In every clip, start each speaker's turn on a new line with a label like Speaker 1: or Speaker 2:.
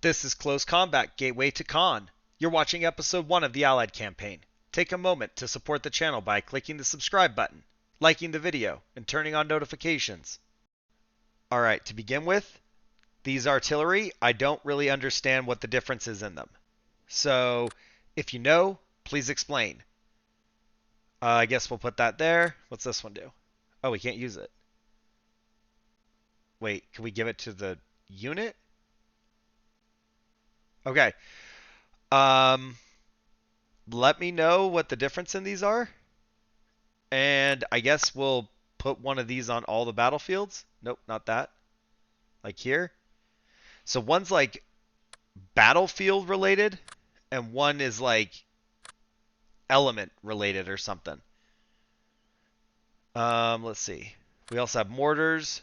Speaker 1: This is Close Combat Gateway to Caen. You're watching episode 1 of the Allied campaign. Take a moment to support the channel by clicking the subscribe button, liking the video, and turning on notifications. Alright, to begin with, these artillery, I don't really understand what the difference is in them. So, if you know, please explain. I guess we'll put that there. What's this one do? Oh, we can't use it. Wait, can we give it to the unit? Okay. Um, Let me know what the difference in these are. And I guess we'll put one of these on all the battlefields. Nope, not that. Like here. So one's like battlefield related, and one is like element related or something. Let's see. We also have mortars.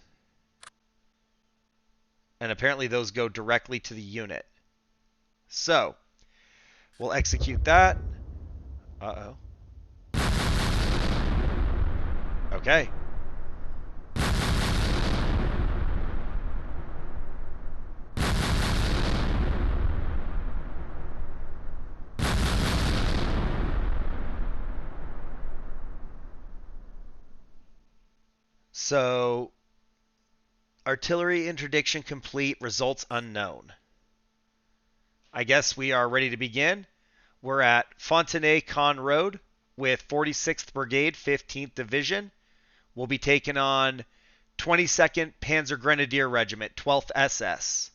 Speaker 1: And apparently those go directly to the unit. So, we'll execute that. Uh-oh. Okay. So, artillery interdiction complete, results unknown. I guess we are ready to begin. We're at Fontenay-Caen Road with 46th Brigade, 15th Division. We'll be taking on 22nd Panzer Grenadier Regiment, 12th SS.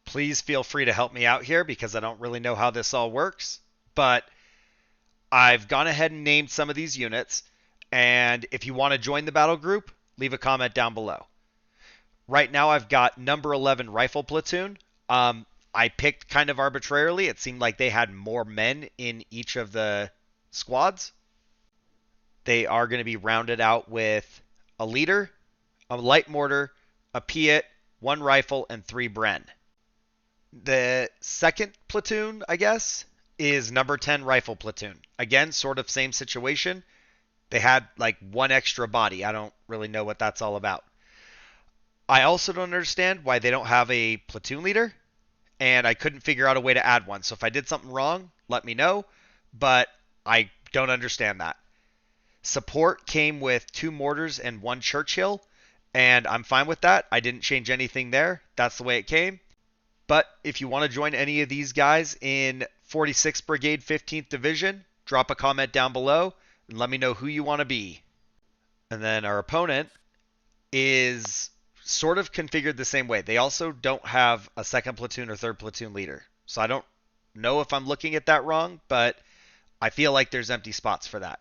Speaker 1: Please feel free to help me out here because I don't really know how this all works. But I've gone ahead and named some of these units. And if you want to join the battle group, leave a comment down below. Right now I've got number 11 Rifle Platoon. I picked kind of arbitrarily. It seemed like they had more men in each of the squads. They are going to be rounded out with a leader, a light mortar, a Piat, 1 rifle, and 3 Bren. The second platoon, I guess, is number 10 Rifle Platoon. Again, sort of same situation. They had like 1 extra body. I don't really know what that's all about. I also don't understand why they don't have a platoon leader, and I couldn't figure out a way to add one. So if I did something wrong, let me know, but I don't understand that. Support came with 2 mortars and 1 Churchill, and I'm fine with that. I didn't change anything there. That's the way it came. But if you want to join any of these guys in 46th Brigade, 15th Division, drop a comment down below and let me know who you want to be. And then our opponent is sort of configured the same way. They also don't have a 2nd platoon or 3rd platoon leader. So I don't know if I'm looking at that wrong, but I feel like there's empty spots for that.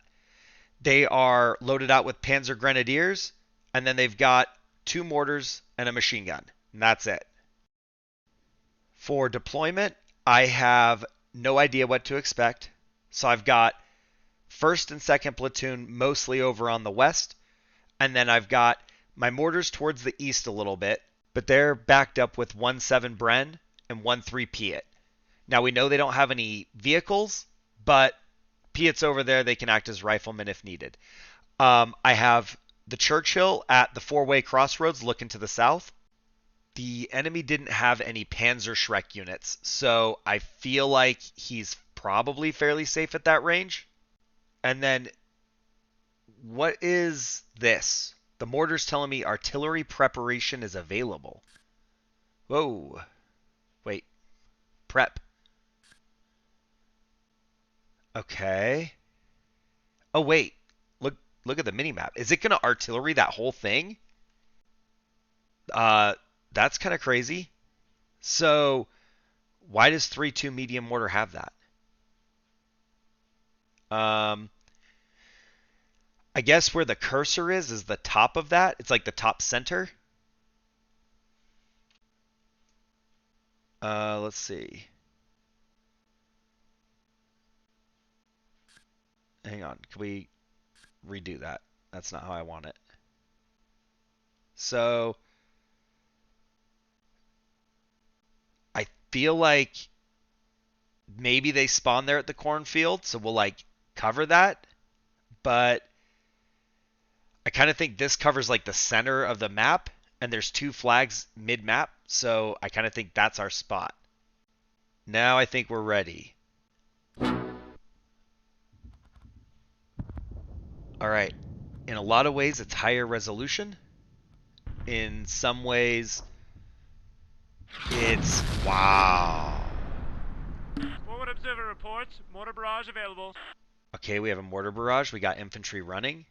Speaker 1: They are loaded out with Panzer Grenadiers, and then they've got 2 mortars and a machine gun. And that's it. For deployment, I have no idea what to expect. So I've got 1st and 2nd platoon mostly over on the west, and then I've got my mortars towards the east a little bit, but they're backed up with 1-7 Bren and 1-3 Piat. Now we know they don't have any vehicles, but Piat's over there. They can act as riflemen if needed. I have the Churchill at the 4-way crossroads looking to the south. The enemy didn't have any Panzerschreck units, so I feel like he's probably fairly safe at that range. And then, what is this? The mortar's telling me artillery preparation is available. Whoa. Wait. Prep. Okay. Oh, wait. Look at the minimap. Is it going to artillery that whole thing? That's kind of crazy. So, why does 3-2 medium mortar have that? I guess where the cursor is the top of that. It's like the top center. Let's see. Hang on. Can we redo that? That's not how I want it. So, I feel like maybe they spawn there at the cornfield, so we'll like cover that. But I kind of think this covers like the center of the map, and there's 2 flags mid-map, so I kind of think that's our spot. Now I think we're ready. All right. In a lot of ways, it's higher resolution. In some ways, it's... Wow.
Speaker 2: Forward observer reports. Mortar barrage available.
Speaker 1: Okay, we have a mortar barrage. We got infantry running.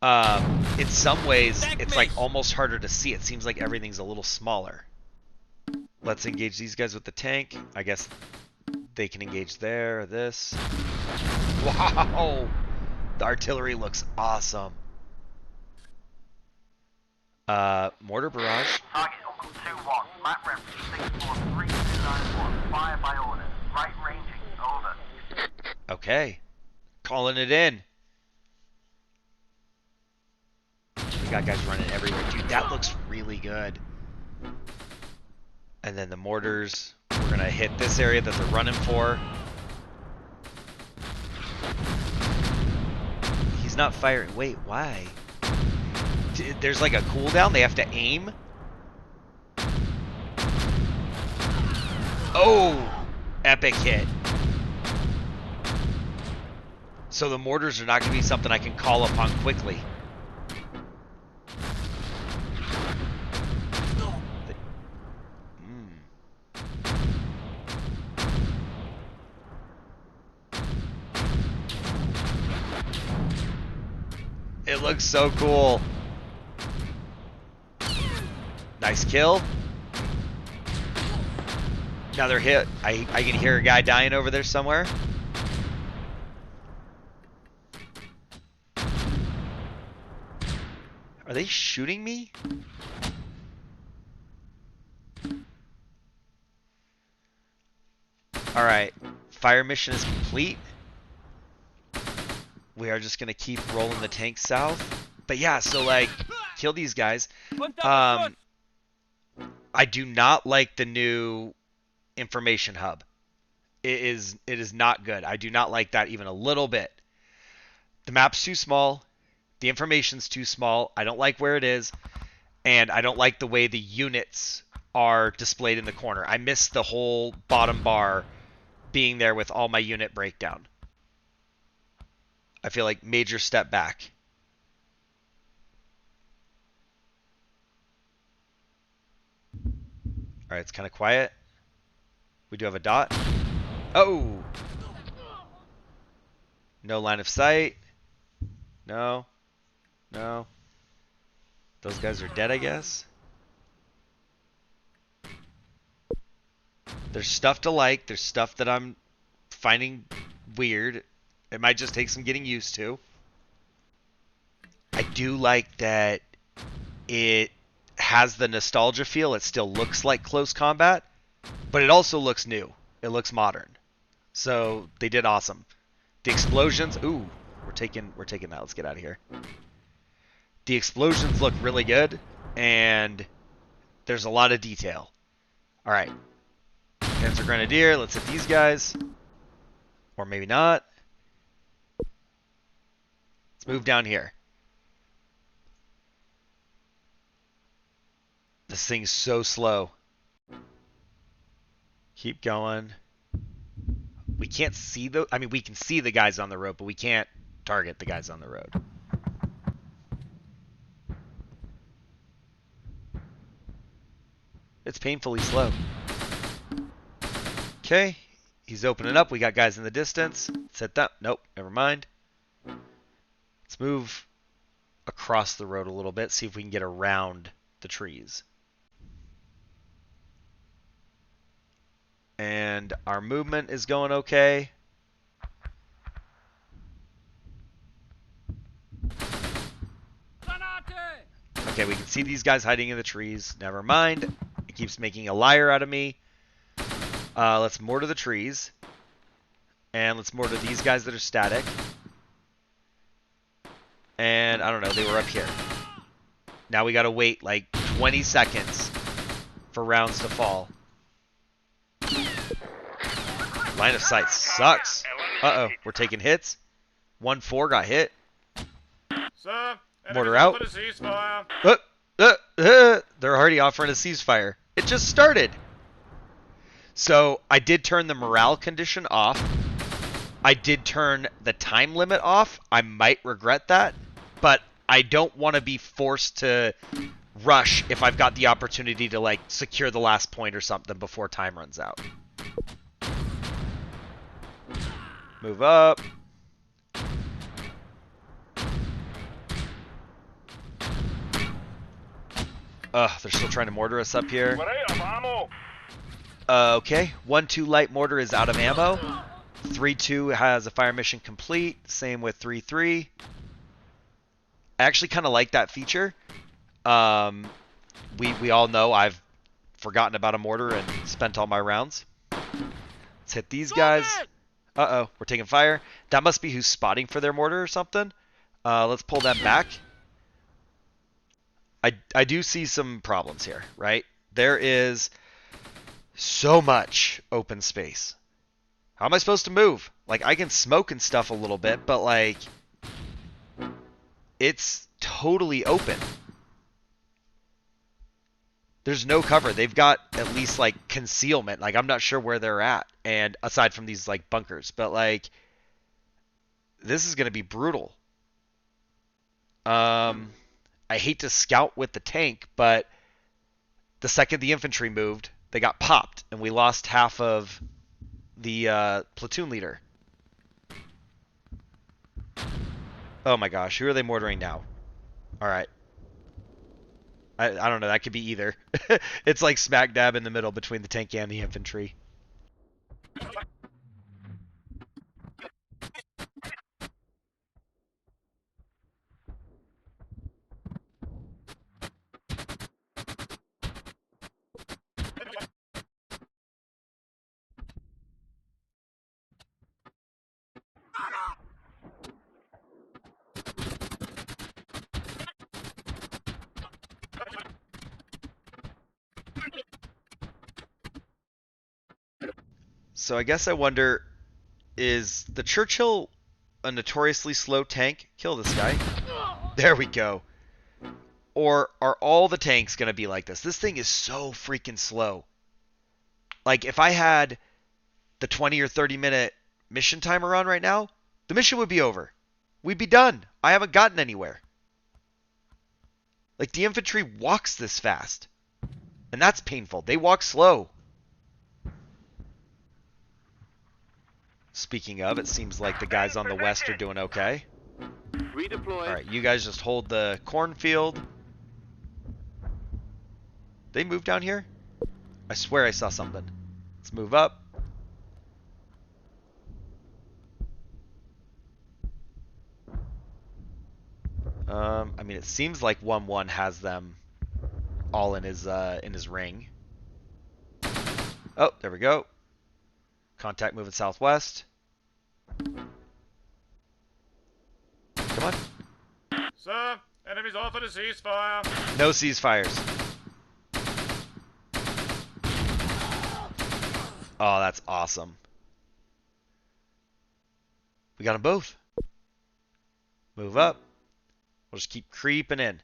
Speaker 1: In some ways, it's like almost harder to see. It seems like everything's a little smaller. Let's engage these guys with the tank. I guess they can engage there, this. Wow! The artillery looks awesome. Mortar barrage.
Speaker 3: Target Uncle 2-1. Map reference 64391. Fire by order. Right ranging. Over.
Speaker 1: Okay. Calling it in. We got guys running everywhere. Dude, that looks really good. And then the mortars. We're going to hit this area that they're running for. He's not firing. Wait, why? There's like a cooldown. They have to aim. Oh! Epic hit. So the mortars are not going to be something I can call upon quickly. It looks so cool. Nice kill. Another hit. I can hear a guy dying over there somewhere. Are they shooting me? Alright. Fire mission is complete. We are just going to keep rolling the tank south. But yeah, so like, kill these guys. I do not like the new information hub. It is not good. I do not like that even a little bit. The map's too small. The information's too small. I don't like where it is. And I don't like the way the units are displayed in the corner. I miss the whole bottom bar being there with all my unit breakdown. I feel like major step back. All right, it's kind of quiet. We do have a dot. Oh! No line of sight. No. No. Those guys are dead, I guess. There's stuff to like. There's stuff that I'm finding weird. It might just take some getting used to. I do like that it has the nostalgia feel. It still looks like close combat, but it also looks new. It looks modern. So they did awesome. The explosions, ooh, we're taking that. Let's get out of here. The explosions look really good, and there's a lot of detail. All right. Panzer Grenadier, let's hit these guys. Or maybe not. Let's move down here. This thing's so slow. Keep going. We can't see the... I mean, we can see the guys on the road, but we can't target the guys on the road. It's painfully slow. Okay. He's opening up. We got guys in the distance. Let's hit that. Nope. Never mind. Let's move across the road a little bit. See if we can get around the trees. And our movement is going okay. Okay, we can see these guys hiding in the trees. Never mind. It keeps making a liar out of me. Let's mortar the trees. And let's mortar these guys that are static. And I don't know, they were up here. Now we gotta wait like 20 seconds for rounds to fall. Line of sight sucks. Uh-oh, we're taking hits. 1-4 got hit.
Speaker 2: Sir,
Speaker 1: Mortar out.
Speaker 2: put a ceasefire.
Speaker 1: They're already offering a ceasefire. It just started. So I did turn the morale condition off. I did turn the time limit off. I might regret that, but I don't want to be forced to rush if I've got the opportunity to like secure the last point or something before time runs out. Move up. They're still trying to mortar us up here. Okay, 1-2 light mortar is out of ammo. 3-2 has a fire mission complete. Same with 3-3. I actually kind of like that feature. We all know I've forgotten about a mortar and spent all my rounds. Let's hit these guys. Uh-oh, we're taking fire. That must be who's spotting for their mortar or something. Let's pull them back. I do see some problems here, right? There is so much open space. How am I supposed to move? Like, I can smoke and stuff a little bit, but, like, it's totally open. There's no cover. They've got at least, like, concealment. Like, I'm not sure where they're at, and aside from these, like, bunkers. But, like, this is going to be brutal. I hate to scout with the tank, but the second the infantry moved, they got popped, and we lost half of the platoon leader. Oh my gosh, who are they mortaring now? Alright. I don't know, that could be either. It's like smack dab in the middle between the tank and the infantry. So I guess I wonder, is the Churchill a notoriously slow tank? Kill this guy. There we go. Or are all the tanks going to be like this? This thing is so freaking slow. Like, if I had the 20 or 30 minute mission timer on right now, the mission would be over. We'd be done. I haven't gotten anywhere. Like, the infantry walks this fast. And that's painful. They walk slow. Speaking of, it seems like the guys on the west are doing okay.
Speaker 4: Redeploy.
Speaker 1: Alright, you guys just hold the cornfield. They moved down here? I swear I saw something. Let's move up. I mean, it seems like 1-1 has them all in his ring. Oh, there we go. Contact moving southwest. Come on.
Speaker 2: Sir, enemies offered a ceasefire.
Speaker 1: No ceasefires. Oh, that's awesome. We got them both. Move up. We'll just keep creeping in.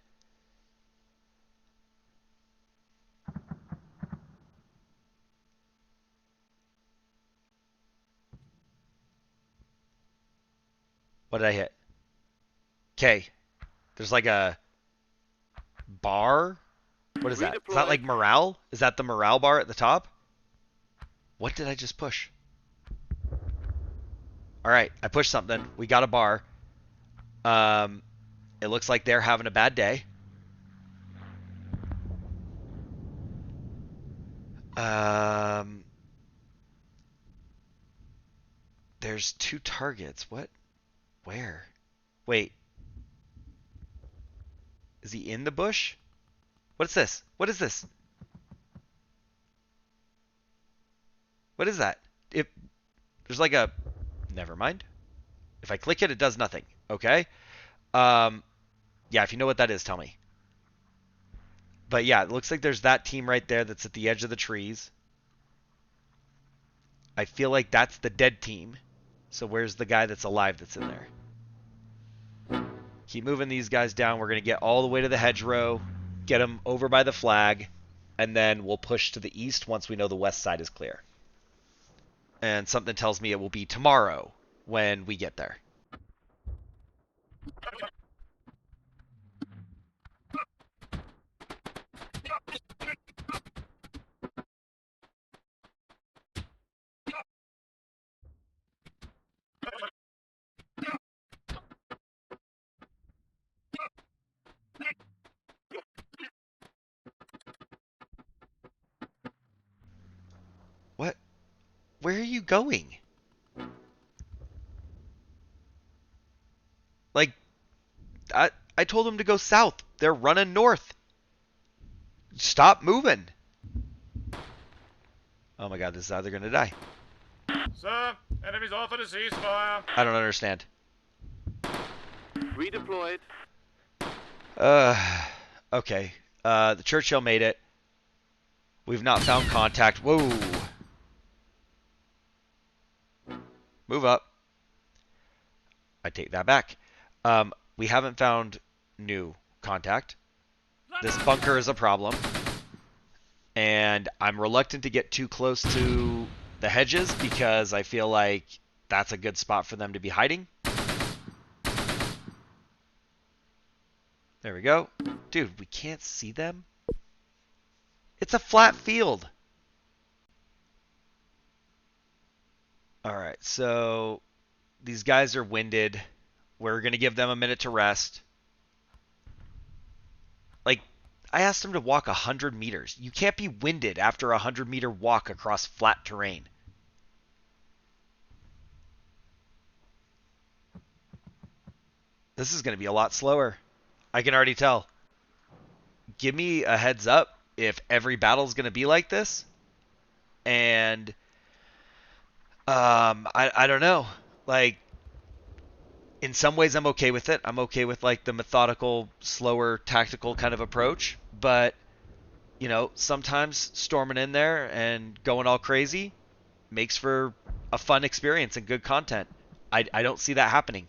Speaker 1: What did I hit? Okay. There's like a bar. What is that? Is that like morale? Is that the morale bar at the top? What did I just push? Alright, I pushed something. We got a bar. It looks like they're having a bad day. There's 2 targets. What? Where? Wait. Is he in the bush? What's this? What is this? What is that? There's like a... Never mind. If I click it, it does nothing. Okay. Yeah, if you know what that is, tell me. But yeah, it looks like there's that team right there that's at the edge of the trees. I feel like that's the dead team. So where's the guy that's alive that's in there? Keep moving these guys down. We're going to get all the way to the hedgerow, get them over by the flag, and then we'll push to the east once we know the west side is clear. and something tells me it will be tomorrow when we get there. What? Where are you going? Like, I told them to go south. They're running north. Stop moving. Oh my god, this is how they're gonna die.
Speaker 2: Sir, enemies offered a ceasefire.
Speaker 1: I don't understand.
Speaker 4: Redeployed.
Speaker 1: Okay. The Churchill made it. We've not found contact. Whoa. Move up. I take that back. We haven't found new contact. This bunker is a problem. And I'm reluctant to get too close to the hedges because I feel like that's a good spot for them to be hiding. There we go. Dude, we can't see them? It's a flat field. Alright, so these guys are winded. We're going to give them a minute to rest. Like, I asked them to walk 100 meters. You can't be winded after a 100-meter walk across flat terrain. This is going to be a lot slower. I can already tell. Give me a heads up if every battle is going to be like this. And I don't know. Like, in some ways I'm okay with it. I'm okay with like the methodical, slower, tactical kind of approach. But, you know, sometimes storming in there and going all crazy makes for a fun experience and good content. I don't see that happening.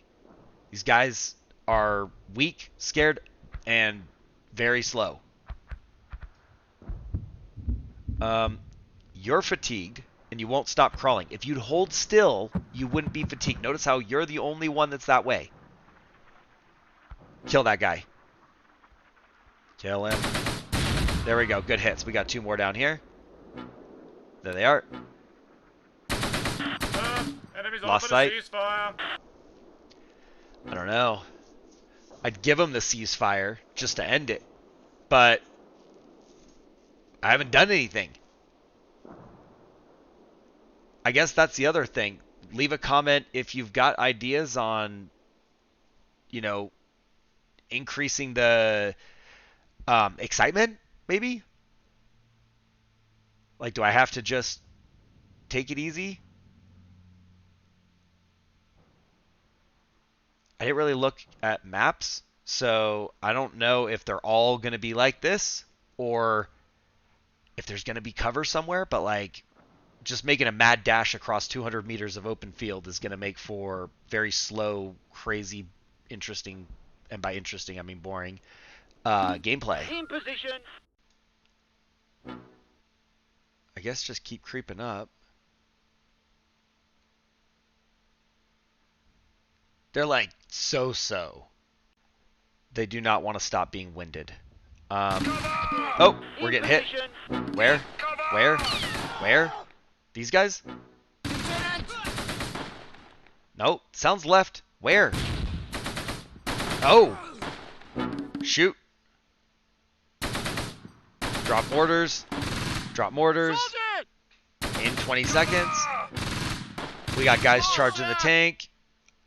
Speaker 1: These guys are weak, scared, and very slow. You're fatigued, and you won't stop crawling. If you'd hold still, you wouldn't be fatigued. Notice how you're the only one that's that way. Kill that guy. Kill him. There we go. Good hits. We got 2 more down here. There they are.
Speaker 2: Enemies
Speaker 1: Lost
Speaker 2: offered
Speaker 1: sight.
Speaker 2: a ceasefire.
Speaker 1: I don't know. I'd give them the ceasefire just to end it. But I haven't done anything. I guess that's the other thing. Leave a comment if you've got ideas on, you know, increasing the excitement, maybe? Like, do I have to just take it easy? I didn't really look at maps, so I don't know if they're all going to be like this or if there's going to be cover somewhere, but like just making a mad dash across 200 meters of open field is going to make for very slow, crazy, interesting, and by interesting I mean boring, gameplay.
Speaker 4: In position.
Speaker 1: I guess just keep creeping up. They're like so. They do not want to stop being winded. Oh, we're getting hit. Where? Where? Where? These guys? Nope. Sounds left. Where? Oh! Shoot. Drop mortars. Drop mortars. In 20 seconds. We got guys charging the tank.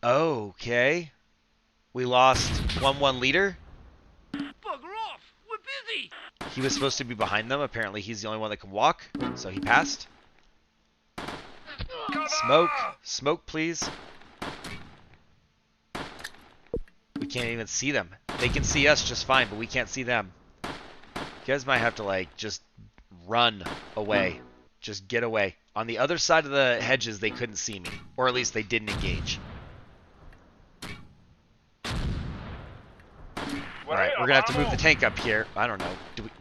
Speaker 1: Okay. We lost 1-1 leader.
Speaker 2: Bugger off! We're busy!
Speaker 1: He was supposed to be behind them. Apparently he's the only one that can walk. So he passed. Smoke. Smoke, please. We can't even see them. They can see us just fine, but we can't see them. You guys might have to, like, just run away. Just get away. On the other side of the hedges, they couldn't see me. Or at least they didn't engage. Alright, we're going to have to move the tank up here. I don't know.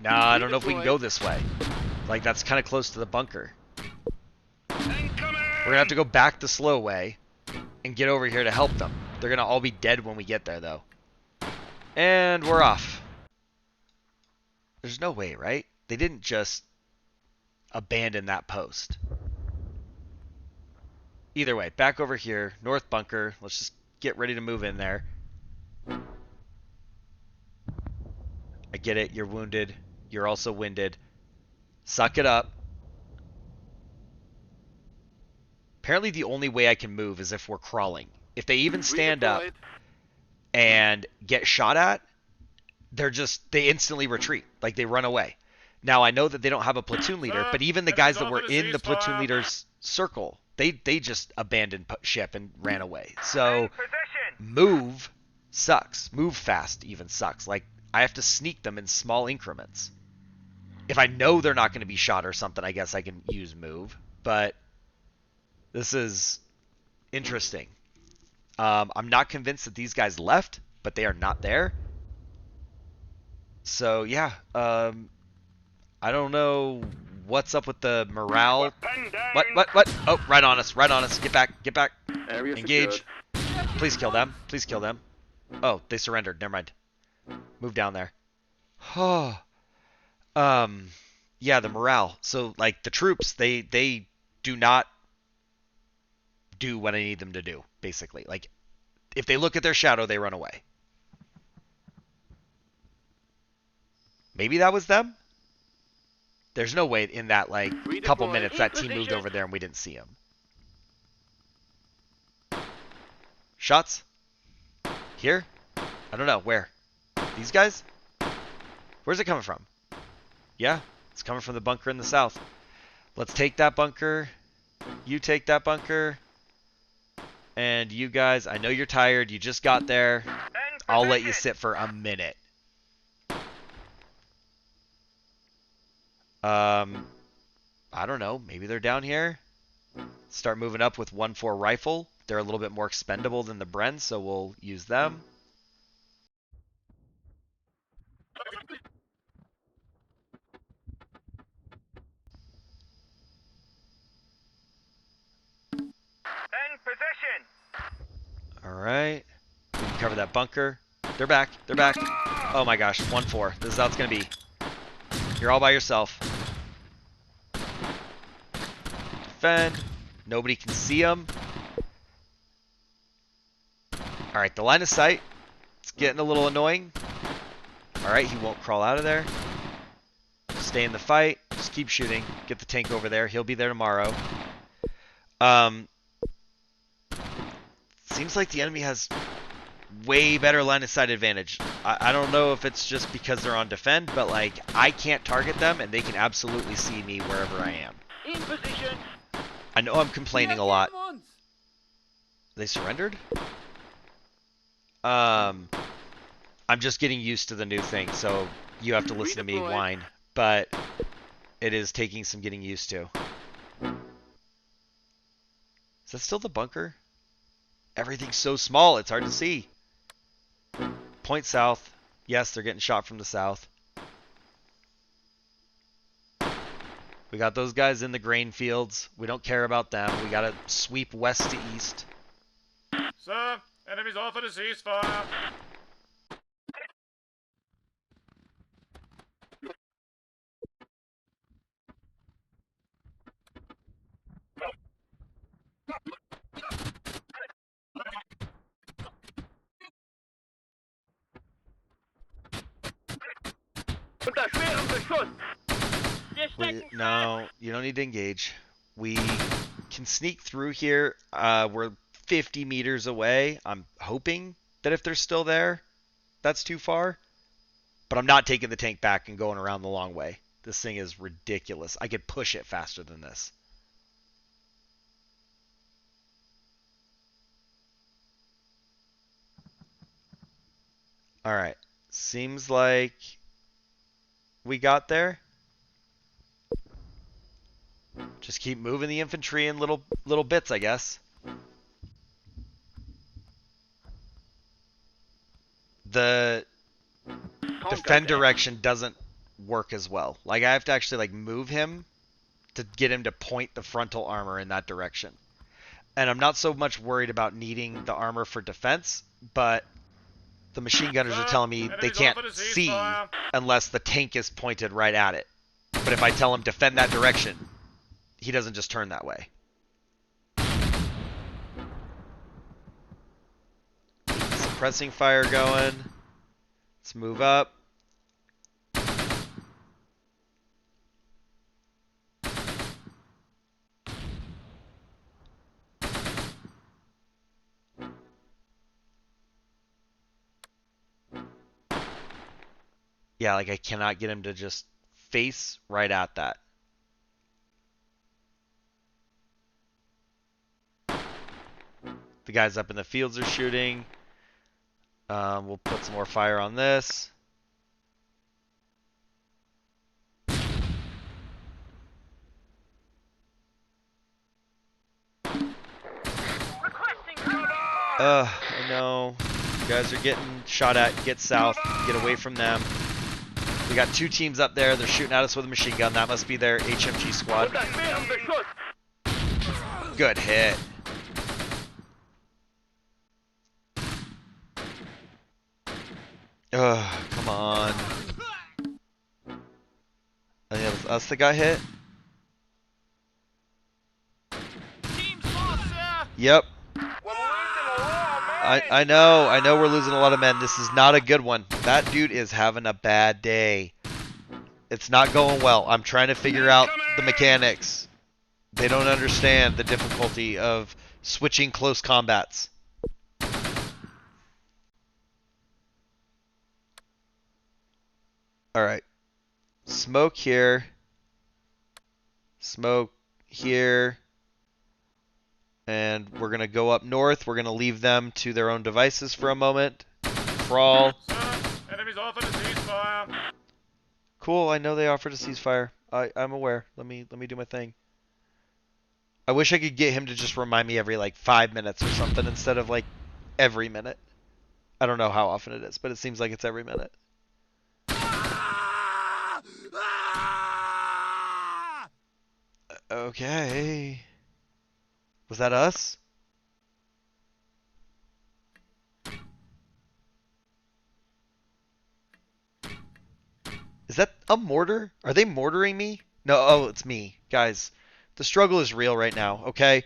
Speaker 1: Nah, I don't know if we can go this way. Like, that's kind of close to the bunker. We're gonna have to go back the slow way and get over here to help them. They're gonna all be dead when we get there, though. And we're off. There's no way, right? They didn't just abandon that post. Either way, back over here, north bunker. Let's just get ready to move in there. I get it. You're wounded. You're also winded. Suck it up. Apparently the only way I can move is if we're crawling. If they even stand up and get shot at, they instantly retreat. Like, they run away. Now, I know that they don't have a platoon leader, but even the guys that were in the platoon leader's circle, they just abandoned ship and ran away. So, move sucks. Move fast even sucks. Like, I have to sneak them in small increments. If I know they're not going to be shot or something, I guess I can use move. But this is interesting. I'm not convinced that these guys left, but they are not there. So, yeah. I don't know what's up with the morale. What? Oh, right on us. Get back. Engage. Please kill them. Oh, they surrendered. Never mind. Move down there. Oh. Yeah, the morale. So, like, the troops, they do not do what I need them to do, basically. Like, if they look at their shadow, they run away. Maybe that was them? There's no way in that, like, couple minutes that team moved over there and we didn't see them. Shots? Here? I don't know. Where? These guys? Where's it coming from? Yeah, it's coming from the bunker in the south. Let's take that bunker. You take that bunker. And you guys, I know you're tired. You just got there. I'll let you sit for a minute. I don't know. Maybe they're down here. Start moving up with 1-4 rifle. They're a little bit more expendable than the Bren, so we'll use them.
Speaker 3: In position.
Speaker 1: Alright. Cover that bunker. They're back. Oh my gosh, 1-4. This is how it's going to be. You're all by yourself. Defend. Nobody can see them. Alright, the line of sight. It's getting a little annoying. Alright, he won't crawl out of there. Stay in the fight. Just keep shooting. Get the tank over there. He'll be there tomorrow. Seems like the enemy has way better line of sight advantage. I don't know if it's just because they're on defend, but like, I can't target them and they can absolutely see me wherever I am.
Speaker 3: In position.
Speaker 1: I know I'm complaining a lot. They surrendered? I'm just getting used to the new thing, so you have to listen to me whine. But it is taking some getting used to. Is that still the bunker? Everything's so small, it's hard to see. Point south. Yes, they're getting shot from the south. We got those guys in the grain fields. We don't care about them. We got to sweep west to east.
Speaker 2: Sir, enemies offered a ceasefire.
Speaker 1: No, you don't need to engage. We can sneak through here. We're 50 meters away. I'm hoping that if they're still there, that's too far. But I'm not taking the tank back and going around the long way. This thing is ridiculous. I could push it faster than this. Alright. Seems like we got there. Just keep moving the infantry in little bits, I guess. The defend direction doesn't work as well. Like, I have to actually like move him to get him to point the frontal armor in that direction. And I'm not so much worried about needing the armor for defense, but the machine gunners are telling me they can't see unless the tank is pointed right at it. But if I tell him defend that direction, he doesn't just turn that way. Suppressing fire going. Let's move up. Yeah, like I cannot get him to just face right at that. The guys up in the fields are shooting. We'll put some more fire on this. I know. You guys are getting shot at. Get south. Get away from them. We got 2 teams up there. They're shooting at us with a machine gun. That must be their HMG squad. Good hit. Ugh, come on. I think it was us that got hit. Yep. I know we're losing a lot of men. This is not a good one. That dude is having a bad day. It's not going well. I'm trying to figure out the mechanics. They don't understand the difficulty of switching close combats. Alright. Smoke here. Smoke here. And we're going to go up north. We're going to leave them to their own devices for a moment. Crawl.
Speaker 2: Enemies offered a ceasefire.
Speaker 1: Cool, I know they offered a ceasefire. I'm aware. Let me do my thing. I wish I could get him to just remind me every like 5 minutes or something instead of like every minute. I don't know how often it is, but it seems like it's every minute. Okay. Was that us? Is that a mortar? Are they mortaring me? No, oh, it's me. Guys, the struggle is real right now, okay?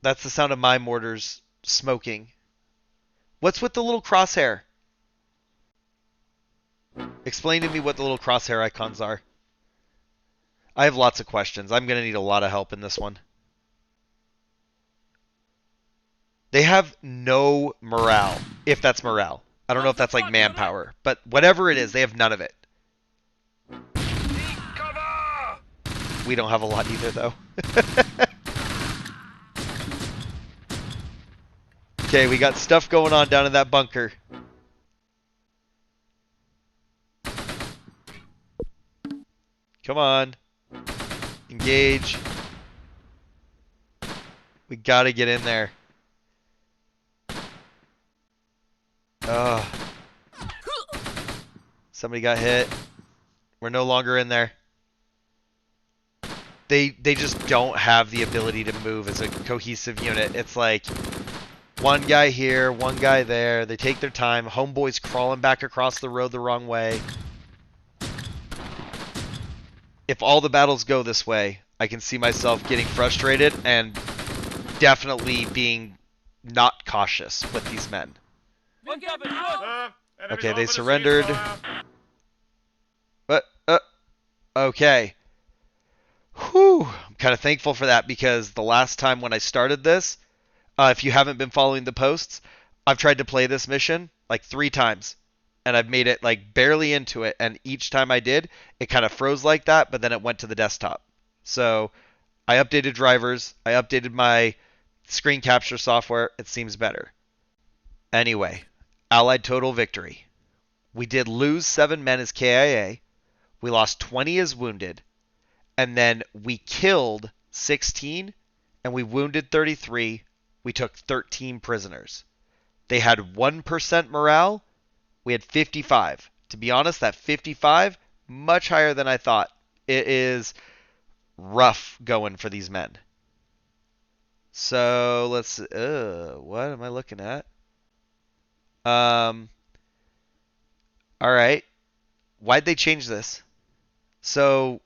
Speaker 1: That's the sound of my mortars smoking. What's with the little crosshair? Explain to me what the little crosshair icons are. I have lots of questions. I'm going to need a lot of help in this one. They have no morale, if that's morale. I don't know if that's like manpower, but whatever it is, they have none of it. We don't have a lot either, though. Okay, we got stuff going on down in that bunker. Come on. Engage. We gotta get in there. Ugh. Somebody got hit. We're no longer in there. They just don't have the ability to move as a cohesive unit. It's like one guy here, one guy there. They take their time. Homeboy's crawling back across the road the wrong way. If all the battles go this way, I can see myself getting frustrated and definitely being not cautious with these men. Okay, they surrendered. Okay. Whew. I'm kind of thankful for that because the last time when I started this, if you haven't been following the posts, I've tried to play this mission like 3 times. And I've made it like barely into it. And each time I did, it kind of froze like that, but then it went to the desktop. So I updated drivers. I updated my screen capture software. It seems better. Anyway, Allied total victory. We did lose 7 men as KIA. We lost 20 as wounded. And then we killed 16 and we wounded 33. We took 13 prisoners. They had 1% morale. We had 55. To be honest, that 55, much higher than I thought. It is rough going for these men. So let's. What am I looking at? Um. All right. Why'd they change this? So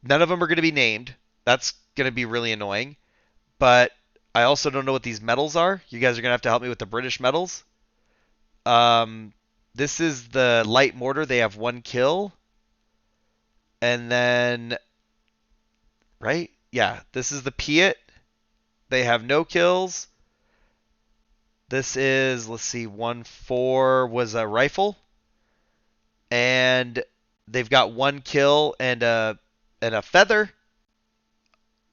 Speaker 1: none of them are going to be named. That's going to be really annoying. But I also don't know what these medals are. You guys are going to have to help me with the British medals. Um. This is the light mortar. They have 1 kill. And then, right? Yeah, this is the Piat. They have no kills. This is, let's see, 1-4 was a rifle. And they've got 1 kill and a feather.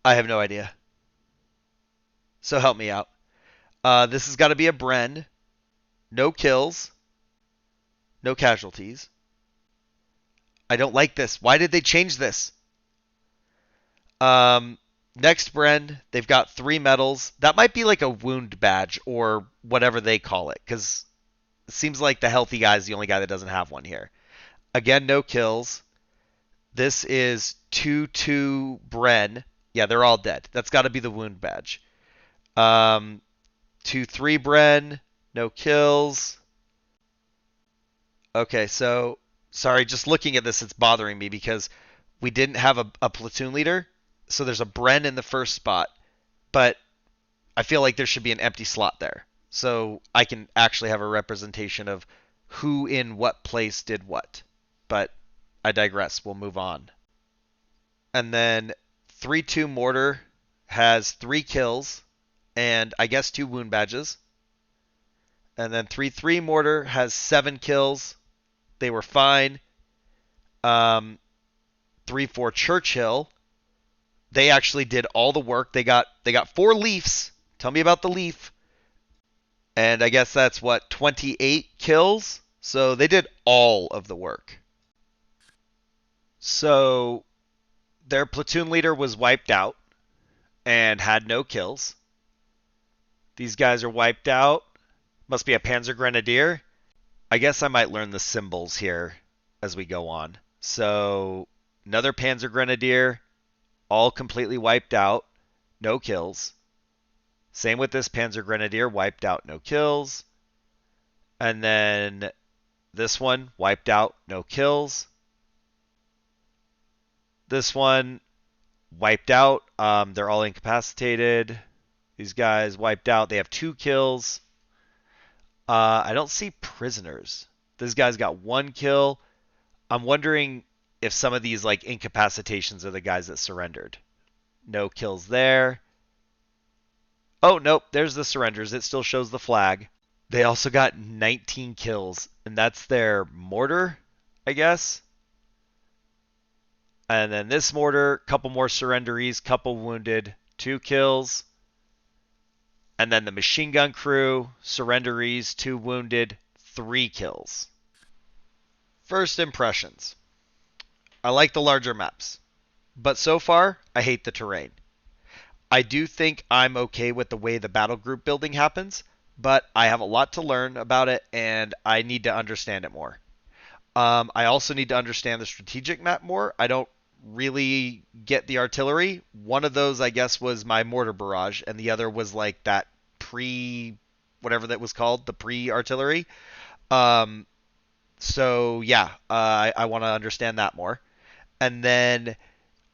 Speaker 1: I have no idea. So help me out. This has got to be a Bren. No kills. No casualties. I don't like this. Why did they change this? Um, Next Bren, they've got 3 medals. That might be like a wound badge or whatever they call it, because it seems like the healthy guy is the only guy that doesn't have one here. Again, no kills. This is 2-2 Bren. Yeah, they're all dead. That's got to be the wound badge. 2-3 Bren, no kills. Okay, so sorry, just looking at this, it's bothering me because we didn't have a platoon leader. So there's a Bren in the first spot, but I feel like there should be an empty slot there. So I can actually have a representation of who in what place did what. But I digress. We'll move on. And then 3-2 Mortar has 3 kills and I guess 2 wound badges. And then 3-3 Mortar has 7 kills. They were fine. 3-4 Churchill. They actually did all the work. They got 4 leafs. Tell me about the leaf. And I guess that's what, 28 kills? So they did all of the work. So their platoon leader was wiped out and had no kills. These guys are wiped out. Must be a Panzer Grenadier. I guess I might learn the symbols here as we go on. So another Panzer Grenadier, all completely wiped out, no kills. Same with this Panzer Grenadier, wiped out, no kills. And then this one, wiped out, no kills. This one, wiped out. They're all incapacitated. These guys wiped out. They have 2 kills. I don't see prisoners. This guy's got 1 kill. I'm wondering if some of these like incapacitations are the guys that surrendered. No kills there. Oh, nope. There's the surrenders. It still shows the flag. They also got 19 kills, and that's their mortar, I guess. And then this mortar, couple more surrenderies, couple wounded, 2 kills. And then the machine gun crew, surrenderies, 2 wounded, 3 kills. First impressions. I like the larger maps, but so far, I hate the terrain. I do think I'm okay with the way the battle group building happens, but I have a lot to learn about it, and I need to understand it more. I also need to understand the strategic map more. I don't really get the artillery. One of those, I guess, was my mortar barrage, and the other was like that whatever that was called, the pre-artillery. So yeah, I want to understand that more. And then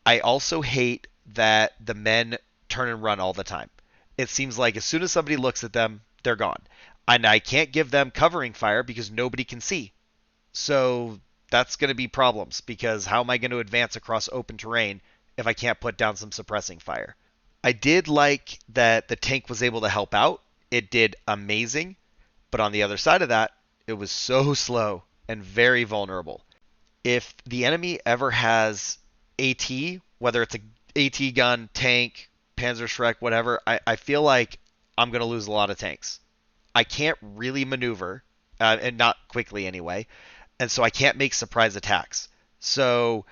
Speaker 1: I also hate that the men turn and run all the time. It seems like as soon as somebody looks at them, they're gone. And I can't give them covering fire because nobody can see. So that's going to be problems because how am I going to advance across open terrain if I can't put down some suppressing fire? I did like that the tank was able to help out. It did amazing. But on the other side of that, it was so slow and very vulnerable. If the enemy ever has AT, whether it's a AT gun, tank, Panzerschreck, whatever, I feel like I'm going to lose a lot of tanks. I can't really maneuver, and not quickly anyway, and so I can't make surprise attacks. So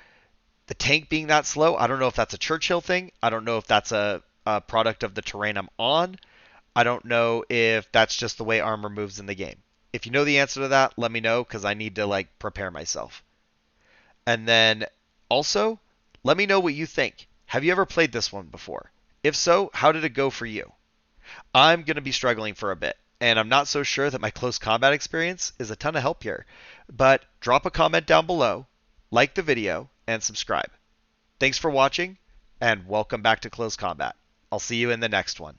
Speaker 1: the tank being that slow, I don't know if that's a Churchill thing. I don't know if that's a product of the terrain I'm on. I don't know if that's just the way armor moves in the game. If you know the answer to that, let me know because I need to like prepare myself. And then also, let me know what you think. Have you ever played this one before? If so, how did it go for you? I'm going to be struggling for a bit, and I'm not so sure that my close combat experience is a ton of help here. But drop a comment down below, like the video, and subscribe. Thanks for watching, and welcome back to Close Combat. I'll see you in the next one.